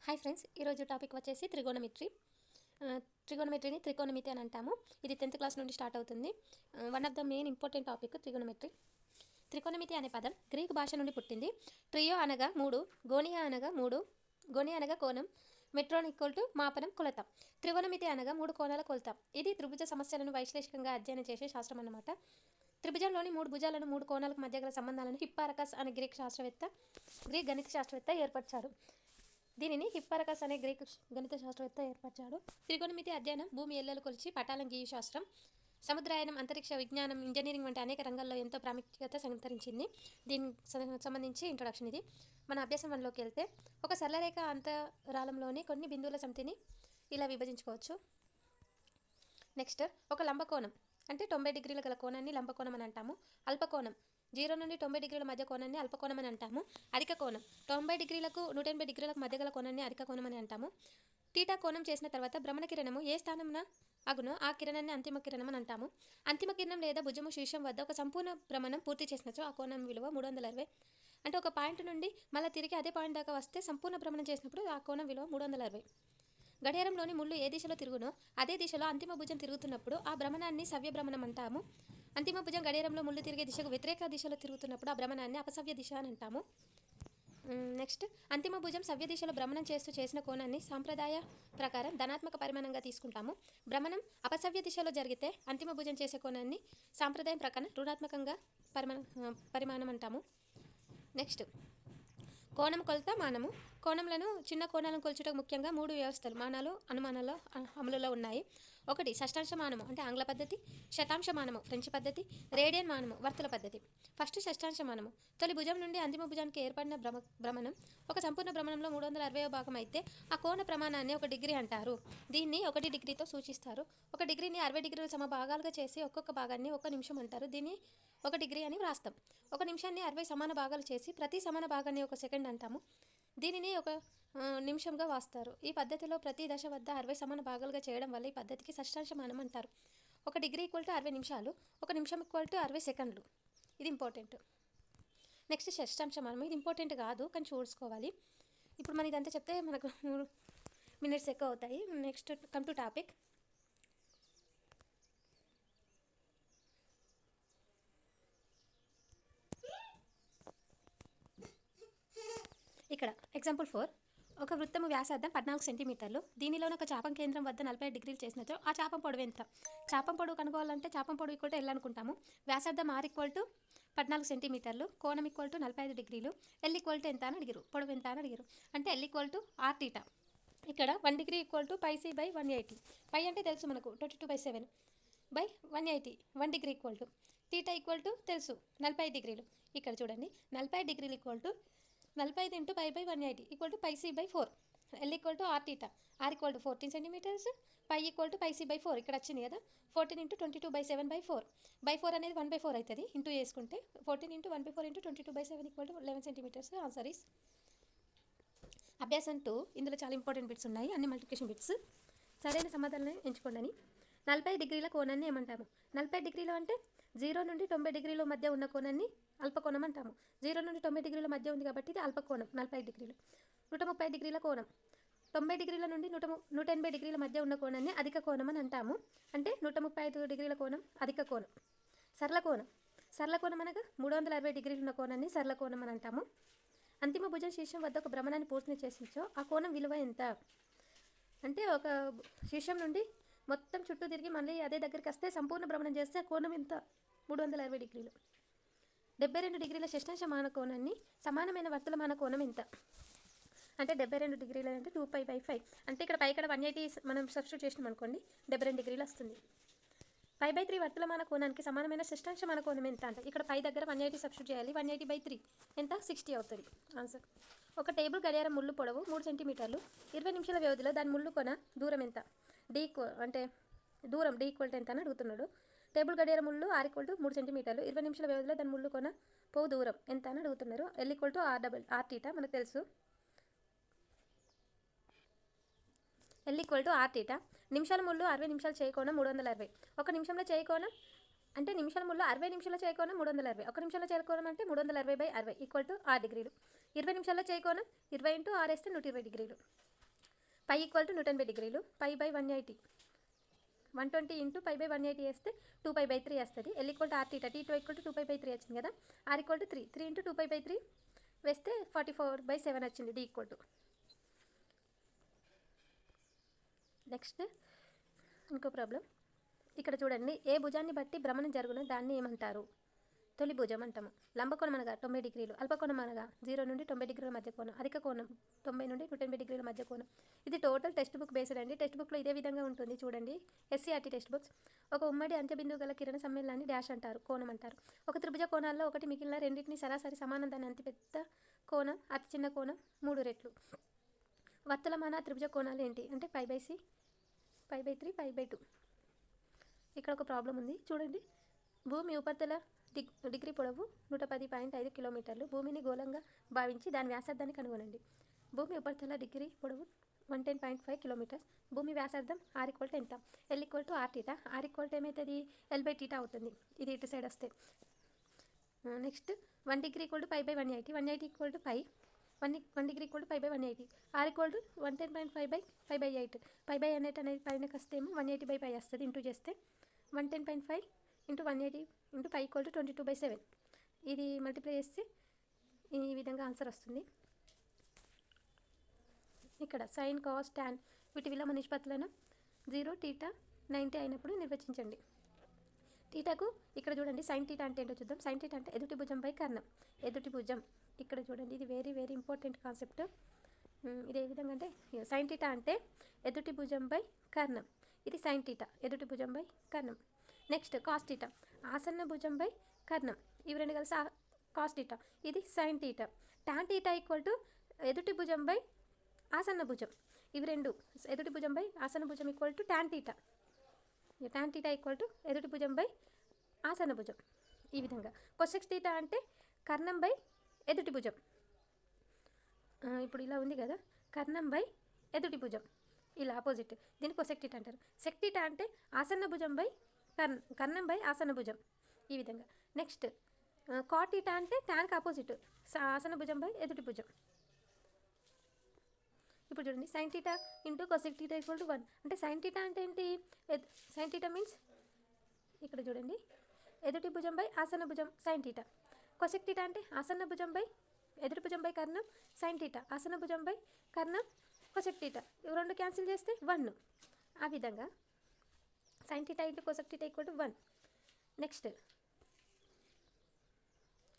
Hi friends, ఈరోజు topic వచ్చేసి త్రిగోనమిట్రీ. ట్రిగోనమిట్రీని త్రికోణమితి అని అంటాము. ఇది 10th క్లాస్ నుండి స్టార్ట్ అవుతుంది. One of the main important topic trigonometry. త్రికోణమితి అనే పదం గ్రీక్ భాష నుండి పుట్టింది. ట్రియో అనగా మూడు, గోనియా అనగా మూడు, గోనియా అనగా కోణం, మెట్రోన్ ఈక్వల్ టు మాపనం, కొలత. త్రికోణమితి అనగా మూడు కోణాల కొలత. ఇది త్రిభుజ సమస్యలను వైశ్లేషికంగా అధ్యయనం చేసే శాస్త్రం అన్నమాట. త్రిభుజంలోని మూడు భుజాలను మూడు కోణాలకు మధ్య గల సంబంధాలను హిప్పారకస్ అనే గ్రీక్ గణిత శాస్త్రవేత్త ఏర్పరిచాడు. దీనిని హిప్పారకస్ అనే గ్రీక్ గణిత శాస్త్రవేత్త ఏర్పరిచాడు. త్రికోణమితి అధ్యయనం భూమి ఎల్లలు కొలిచి పటాలం గీయు శాస్త్రం, సముద్రాయనం, అంతరిక్ష విజ్ఞానం, ఇంజనీరింగ్ వంటి అనేక రంగాల్లో ఎంతో ప్రాముఖ్యత సంతరించింది. దీనికి సంబంధించి ఇంట్రొడక్షన్ ఇది. మన అభ్యాసం వన్లోకి వెళ్తే, ఒక సరళరేఖ అంతరాలంలోని కొన్ని బిందువుల సమితిని ఇలా విభజించుకోవచ్చు. నెక్స్ట్, ఒక లంబకోణం అంటే 90 డిగ్రీల గల కోణాన్ని లంబకోణం అని అంటాము. అల్పకోణం 0 నుండి 90 డిగ్రీల మధ్య కోణాన్ని అల్పకోణం అని అంటాము. అధిక కోణం 90 డిగ్రీలకు 180 డిగ్రీలకు మధ్య గల కోణాన్ని అధిక కోణం అని అంటాము. టీటా కోణం చేసిన తర్వాత భ్రమణ కిరణము ఏ స్థానంలో అగునో ఆ కిరణాన్ని అంతిమ కిరణం అని అంటాము. అంతిమ కిరణం లేదా భుజము శీర్షం వద్ద ఒక సంపూర్ణ భ్రమణం పూర్తి చేసినచో ఆ కోణం విలువ 360. అంటే ఒక పాయింట్ నుండి మళ్ళీ తిరిగి అదే పాయింట్ దాకా వస్తే సంపూర్ణ భ్రమణం చేసినప్పుడు ఆ కోణం విలువ 360. గడియారంలోని ముళ్ళు ఏ దిశలో తిరుగునో అదే దిశలో అంతిమ భుజం తిరుగుతున్నప్పుడు ఆ భ్రమణాన్ని సవ్యభ్రమణం అంటాము. అంతిమ భుజం గడియారంలో ముళ్ళు తిరిగే దిశకు వ్యతిరేక దిశలో తిరుగుతున్నప్పుడు ఆ భ్రమణాన్ని అపసవ్య దిశ అని అంటాము. నెక్స్ట్, అంతిమ భుజం సవ్య దిశలో భ్రమణం చేస్తూ చేసిన కోణాన్ని సాంప్రదాయ ప్రకారం ధనాత్మక పరిమాణంగా తీసుకుంటాము. భ్రమణం అపసవ్య దిశలో జరిగితే అంతిమ భుజం చేసే కోణాన్ని సాంప్రదాయం ప్రకారం రుణాత్మకంగా పరిమాణం అంటాము. నెక్స్ట్, కోణం కొలత, మానము. కోణంలను చిన్న కోణాలను కొలుచుటకు ముఖ్యంగా మూడు వ్యవస్థలు మానాలు అనుమానాలు అమలులో ఉన్నాయి. ఒకటి షష్టాంశ మానము అంటే ఆంగ్ల పద్ధతి, శతాంశ మానము ఫ్రెంచ్ పద్ధతి, రేడియన్ మానము వర్తుల పద్ధతి. ఫస్ట్ షష్టాంశ మానము. తొలి భుజం నుండి అంతిమ భుజానికి ఏర్పడిన భ్రమణం ఒక సంపూర్ణ భ్రమణంలో 360వ భాగం అయితే ఆ కోణ ప్రమాణాన్ని 1 డిగ్రీ అంటారు. దీన్ని 1 డిగ్రీతో సూచిస్తారు. 1 డిగ్రీని 60 డిగ్రీలు సమ భాగాలుగా చేసి ఒక్కొక్క భాగాన్ని 1 నిమిషం అంటారు. దీన్ని 1 డిగ్రీ అని వ్రాస్తాం. 1 నిమిషాన్ని 60 సమాన భాగాలు చేసి ప్రతి సమాన భాగాన్ని 1 సెకండ్ అంటాము. దీనిని 1 నిమిషంగా వాస్తారు. ఈ పద్ధతిలో ప్రతి దశ వద్ద 60 సమాన భాగాలుగా చేయడం వల్ల ఈ పద్ధతికి షష్టాంశ మానం అంటారు. 1 డిగ్రీ ఈక్వల్ టు 60 నిమిషాలు, 1 నిమిషం ఈక్వల్ టు 60 సెకండ్లు. ఇది ఇంపార్టెంట్. నెక్స్ట్, షష్టాంశ మానం. ఇది ఇంపార్టెంట్ కాదు కానీ చూసుకోవాలి. ఇప్పుడు మనం ఇదంతా చెప్తే మనకు 3 మినిట్స్ ఎక్కువ అవుతాయి. Next, come to topic. ఇక్కడ ఎగ్జాంపుల్ 4. ఒక వృత్తము వ్యాసార్థం 14 సెంటీమీటర్లు. దీనిలోని ఒక చాపం కేంద్రం వద్ద 45 డిగ్రీలు చేసినచో ఆ చాపం పొడవు ఎంత? చాపం పొడవు కనుక్కోవాలంటే చాపం పొడవు ఈక్వల్ టు ఎల్ అనుకుంటాము. వ్యాసార్థం ఆర్ ఈక్వల్ టు 14 సెంటీమీటర్లు, కోణం ఈక్వల్ టు 45 డిగ్రీలు, ఎల్ ఈక్వల్ టు ఎంత అని అడిగారు, పొడవు ఎంత అని అడిగారు. అంటే L equal to R theta. ఇక్కడ 1 degree equal to pi c by 180. Pi అంటే తెలుసు మనకు 22/7 by 180. 1 degree equal to theta equal to తెలుసు 45 డిగ్రీలు. ఇక్కడ చూడండి, 45 డిగ్రీలు equal to 45 into pi by 180 equal to pi c by 4. L equal to R theta. R equal to 14 centimetres, pi equal to pi c by 4. ఇక్కడ వచ్చింది కదా, 14 into 22/7 by 4. By 4 అనేది 1/4 అవుతుంది. ఇంటూ చేసుకుంటే 14 ఇంటూ 1/4 ఇంటూ 22/7 equal to 11 centimetres. Answer is. అభ్యాసం 2. ఇందులో చాలా ఇంపార్టెంట్ బిట్స్ ఉన్నాయి, అన్ని మల్టిప్లికేషన్ బిట్స్. సరైన సమాధానాన్ని ఎంచుకోండి అని. 40 డిగ్రీల కోణాన్ని ఏమంటాము? 40 డిగ్రీలు అంటే 0 నుండి 90 డిగ్రీల మధ్య ఉన్న కోణాన్ని అల్పకోణం అంటాము. 0 నుండి 90 డిగ్రీల మధ్య ఉంది కాబట్టి ఇది అల్పకోణం 40 డిగ్రీలు. 130 డిగ్రీల కోణం 90 డిగ్రీల నుండి 180 డిగ్రీల మధ్య ఉన్న కోణాన్ని అధిక కోణం అని అంటాము. అంటే 135 డిగ్రీల కోణం అధిక కోణం. సరళ కోణం అనగా 360 డిగ్రీలు ఉన్న కోణాన్ని సరళ కోణం అని అంటాము. అంతిమ భుజం శీర్షం వద్ద ఒక భ్రమణాన్ని పూర్తి చేసించో ఆ కోణం విలువ ఎంత? అంటే ఒక శీర్షం నుండి మొత్తం చుట్టూ తిరిగి మళ్ళీ అదే దగ్గరికి వస్తే సంపూర్ణ భ్రమణం చేస్తే కోణం ఎంత? 360 డిగ్రీలు. 72 డిగ్రీల షష్టాంశ మాన కోణాన్ని సమానమైన వర్తులమాన కోణం ఎంత? అంటే 72 డిగ్రీలు అంటే 2π/5. అంటే ఇక్కడ పై ఇక్కడ 180 మనం సబ్స్టిట్యూట్ చేసినాం అనుకోండి, 72 డిగ్రీలు వస్తుంది. π/3 వర్తులమాన కోణానికి సమానమైన షష్టాంశ మాన కోణం ఎంత? అంటే ఇక్కడ పై దగ్గర 180 సబ్స్టిట్యూట్ చేయాలి. 180/3 ఎంత? 60 అవుతుంది. ఆన్సర్. ఒక టేబుల్ గడియారం ముళ్ళు పొడవు 3 సెంటీమీటర్లు. 20 నిమిషాల వ్యవధిలో దాని ముళ్ళు కొన దూరం ఎంత? అంటే దూరం డి ఈక్వల్ టు ఎంత అని అడుగుతున్నాడు. టేబుల్ గడియారం ముళ్ళు ఆర్ ఈక్వల్ టు 3 సెంటీమీటర్లు. 20 నిమిషాల వ్యవధిలో దాని ముళ్ళు కొన పోవు దూరం ఎంత అని అడుగుతున్నారు. L equal to R theta మనకు తెలుసు. L equal to R theta. నిమిషాల ముళ్ళు 60 నిమిషాలు చేయకోణం 360. 1 నిమిషంలో చేయకోణం అంటే నిమిషాల ముళ్ళు 60 నిమిషాల చేయకోణం 360. 1 నిమిషంలో చేయకోణం అంటే 360/60 ఈక్వల్ టు 6 డిగ్రీలు. 20 నిమిషాల్లో చేయి కోణం 20 ఇంటూ 6 వేస్తే 120 డిగ్రీలు. పై ఈక్వల్ టు 180 డిగ్రీలు. Pi by 180 120 into pi by 180 వేస్తే 2π/3 వస్తుంది. L equal to r θ. T2 equal to 2π/3 వచ్చింది కదా. R ఈక్వల్ టు 3 ఇంటూ 2π/3 వేస్తే 44/7 వచ్చింది. D equal to. నెక్స్ట్ ఇంకో ప్రాబ్లం ఇక్కడ చూడండి. ఏ భుజాన్ని బట్టి భ్రమణం జరుగును దాన్ని ఏమంటారు? తొలి భుజం అంటాము. లంబకోణం అనగా 90 డిగ్రీలు, అల్పకోణం అనగా 0 నుండి 90 డిగ్రీల మధ్య కోణం, అధిక కోణం 90 నుండి 180 డిగ్రీల మధ్య కోణం. ఇది టోటల్ టెక్స్ట్ బుక్ బేస్డ్ అండి. టెక్స్ట్ బుక్లో ఇదే విధంగా ఉంటుంది చూడండి. SCERT text books. ఒక ఉమ్మడి అంత్యబిందువు గల కిరణ సమ్మేళనాన్ని డాష్ అంటారు, కోణం అంటారు. ఒక త్రిభుజ కోణాల్లో ఒకటి మిగిలిన రెండింటిని సరాసరి సమానం. దాని అతి పెద్ద కోణం అతి చిన్న కోణం 3 రెట్లు. వర్తులమాన త్రిభుజ కోణాలు ఏంటి అంటే π/c, π/3, π/2. ఇక్కడ ఒక ప్రాబ్లం ఉంది చూడండి. భూమి ఉపరితల డిగ్రీ పొడవు 110.5 కిలోమీటర్లు. భూమిని గోళంగా భావించి దాని వ్యాసార్థాన్ని కనుగొనండి. భూమి ఉపరితల డిగ్రీ పొడవు 110.5 కిలోమీటర్స్. భూమి వ్యాసార్థం r ఈక్వల్ టు ఎంత? L equal to r θ. r equal to ఏమవుతుంది? L/θ అవుతుంది. ఇది ఇటు సైడ్ వస్తే. Next 1 degree equal to π/180. 180 equal to π. 1 degree equal to π/180. r equal to 110.5/π/8. π/8 అనేది పైనకి వస్తే ఏమో 180/π వస్తుంది. ఇంటూ చేస్తే 110.5 ఇంటూ 180 ఇంటూ π ఈక్వల్ టు 22/7. ఇది మల్టిప్లై చేస్తే ఈ విధంగా ఆన్సర్ వస్తుంది. ఇక్కడ సైన్, కాస్, టాన్ వీటి విలోమ నిష్పత్తులను 0, θ, 90 అయినప్పుడు నిర్వచించండి. థీటాకు ఇక్కడ చూడండి. సైన్ థీటా అంటే ఏంటో చూద్దాం. సైన్ థీటా అంటే ఎదుటి భుజంపై కర్ణం. ఎదుటి భుజం ఇక్కడ చూడండి. ఇది వెరీ వెరీ ఇంపార్టెంట్ కాన్సెప్ట్. ఇది ఏ విధంగా అంటే సైన్ థీటా అంటే ఎదుటి భుజంపై కర్ణం. ఇది సైన్ థీటా, ఎదుటి భుజంపై కర్ణం. నెక్స్ట్ కాస్ థీటా, ఆసన్న భుజంపై కర్ణం. ఇవి రెండు కలిసి కాస్ థీటా. ఇది sine theta. Tan theta equal to ఎదుటి భుజంపై ఆసన్న భుజం. ఇవి రెండు ఎదుటి భుజంపై ఆసన్న భుజం equal to tan theta. Tan theta equal to ఎదుటి భుజంపై ఆసన్న భుజం. ఈ విధంగా కొసెక్ థీటా అంటే కర్ణంపై ఎదుటి భుజం. ఇప్పుడు ఇలా ఉంది కదా, కర్ణంపై ఎదుటి భుజం, ఇలా ఆపోజిట్. దీన్ని కొసెక్ థీటా అంటారు. సెక్ థీటా అంటే ఆసన్న భుజంపై కర్ణంపై ఆసన్న భుజం. ఈ విధంగా. నెక్స్ట్ కాట్ థీటా అంటే టాన్కి ఆపోజిట్, ఆసన్న భుజంపై ఎదుటి భుజం. ఇప్పుడు చూడండి. Sine theta into cosec theta equal to 1. అంటే సైన్ థీటా అంటే ఏంటి? సైన్ థీటా మీన్స్ ఇక్కడ చూడండి, ఎదుటి భుజంపై ఆసన్న భుజం సైన్ థీటా. కొసెక్ థీటా అంటే ఆసన్న భుజంపై ఎదుటి భుజంపై కర్ణం సైన్ థీటా, ఆసన్న భుజంపై కర్ణం కొసెక్ థీటా. ఇవి రెండు క్యాన్సిల్ చేస్తే 1. ఆ విధంగా sine theta into cosec theta equal to 1. Next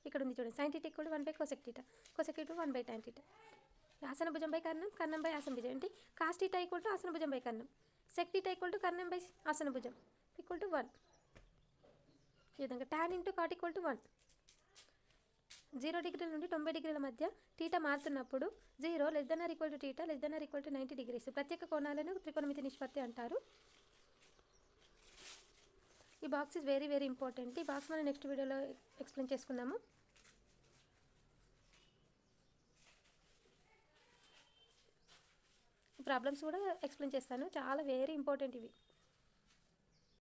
ఇక్కడ ఉంది చూడండి. Sine theta equal to 1 by cosec theta, cosec theta 1 by tan theta. ఆసన భుజంపై కర్ణం, కర్ణంపై ఆసన భుజం. ఏంటి? కాస్ థీటా ఈక్వల్ టు ఆసన భుజంపై కర్ణం, సెక్ థీటా ఈక్వల్ టు కర్ణంపై ఆసన భుజం ఈక్వల్ టు 1. ఈ విధంగా tan into cot equal to 1. 0 డిగ్రీల నుండి 90 డిగ్రీల మధ్య థీటా మారుతున్నప్పుడు 0 less than or equal to theta less than or equal to 90 degrees. ప్రత్యేక కోణాలను త్రికోణమితి నిష్పత్తి అంటారు. ఈ box is very very important. ఈ బాక్స్ మనం నెక్స్ట్ వీడియోలో ఎక్స్ప్లెయిన్ చేసుకుందాము. ప్రాబ్లమ్స్ కూడా ఎక్స్ప్లెయిన్ చేస్తాను. చాలా వెరీ ఇంపార్టెంట్ ఇవి.